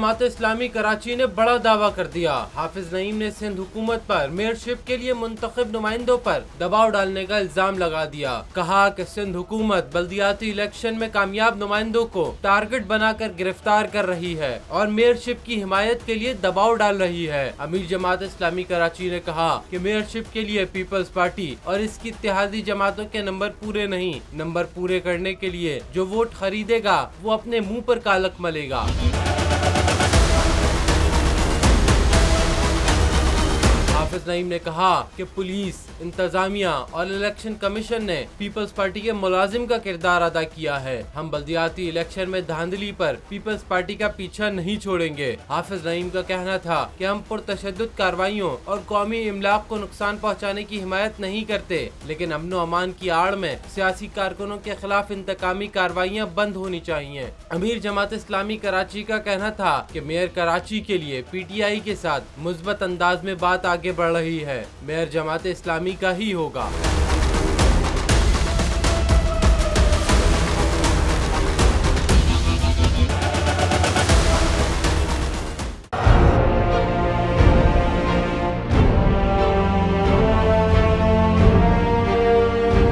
जमात इस्लामी कराची ने बड़ा दावा कर दिया। हाफिज नईम ने सिंध हुकूमत पर मेयरशिप के लिए मुंतखब नुमाइंदों पर दबाव डालने का इल्जाम लगा दिया। कहा कि सिंध हुकूमत बल्दियाती इलेक्शन में कामयाब नुमाइंदों को टारगेट बनाकर गिरफ्तार कर रही है और मेयरशिप की हिमायत के लिए दबाव डाल रही है। अमीर जमात इस्लामी कराची ने कहा कि मेयरशिप के लिए पीपल्स पार्टी और इसकी इत्तेहादी जमातों के नंबर पूरे नहीं, नंबर पूरे करने के लिए जो वोट खरीदेगा वो अपने मुंह पर कालक मलेगा। हाफिज नईम ने कहा कि पुलिस, इंतजामिया और इलेक्शन कमीशन ने पीपल्स पार्टी के मुलाजिम का किरदार अदा किया है। हम बल्दियाती इलेक्शन में धांधली पर पीपल्स पार्टी का पीछा नहीं छोड़ेंगे। हाफिज नईम का कहना था कि हम पुरतशद्दुद कार्रवाइयों और कौमी इमलाक को नुकसान पहुँचाने की हिमायत नहीं करते, लेकिन अमन अमान की आड़ में सियासी कारकुनों के खिलाफ इंतकामी कार्रवाइयाँ बंद होनी चाहिए। अमीर जमात इस्लामी कराची का कहना था कि मेयर कराची के लिए PTI के साथ मुस्बत अंदाज में बात आगे बढ़ रही है। मेयर जमात इस्लामी का ही होगा।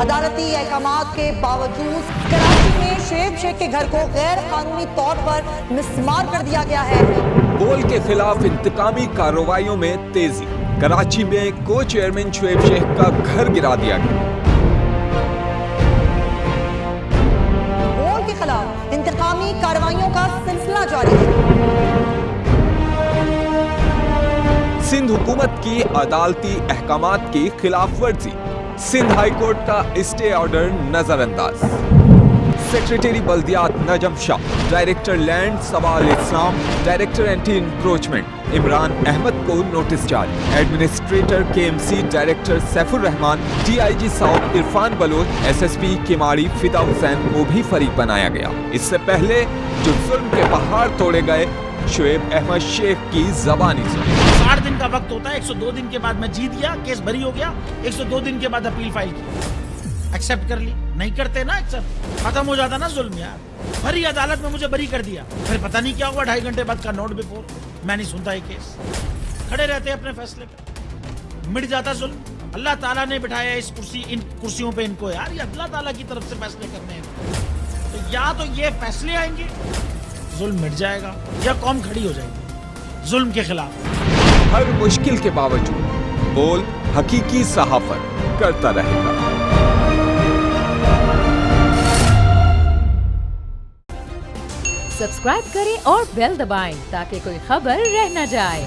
अदालती अहकामात के बावजूद कराची में शुएब शेख के घर को गैर कानूनी तौर पर मिसमार कर दिया गया है। बोल के खिलाफ इंतकामी कार्रवाइयों में तेजी। कराची में को चेयरमैन शुएब शेख का घर गिरा दिया गया। बोल के खिलाफ इंतकामी कार्रवाइयों का सिलसिला जारी है। सिंध हुकूमत की अदालती अहकामात की खिलाफ वर्जी। सिंध हाई कोर्ट का स्टे ऑर्डर नजरअंदाज। सेक्रेटरी बल्दियात Najam Shah, director land Sawal Islam, director anti encroachment Imran Ahmed को नोटिस जारी। Administrator KMC director Saifur Rahman, DIG south Irfan Baloch, SSP Keamari Fida Hussain को भी फरीक बनाया गया। इससे पहले जो जुल्म के पहाड़ तोड़े गए, शुएब अहमद शेख की जबानी सुनी। 60 दिन का वक्त होता है, 102 दिन के बाद मैं जीत गया, केस बरी हो गया, 102 दिन के बाद अपील फाइल की, एक्सेप्ट कर ली। नहीं करते ना एक्सेप्ट, खत्म हो जाता ना जुल्म यार। भरी अदालत में मुझे बरी कर दिया, फिर पता नहीं क्या हुआ, 2.5 घंटे बाद का नोट बिफोर, मैं नहीं सुनता ये केस। खड़े रहते अपने फैसले पे, मिट जाता जुल्म। अल्लाह ताला ने बिठाया इस इन कुर्सियों पे इनको यार, ये अल्लाह ताला की तरफ से फैसले करने हैं। तो या तो ये फैसले आएंगे, जुल्म मिट जाएगा, या कौम खड़ी हो जाएगी जुल्म के खिलाफ। हर मुश्किल के बावजूद बोल हकीकी सहाफत करता रहेगा। सब्सक्राइब करें और बेल दबाएं ताकि कोई खबर रह न जाए।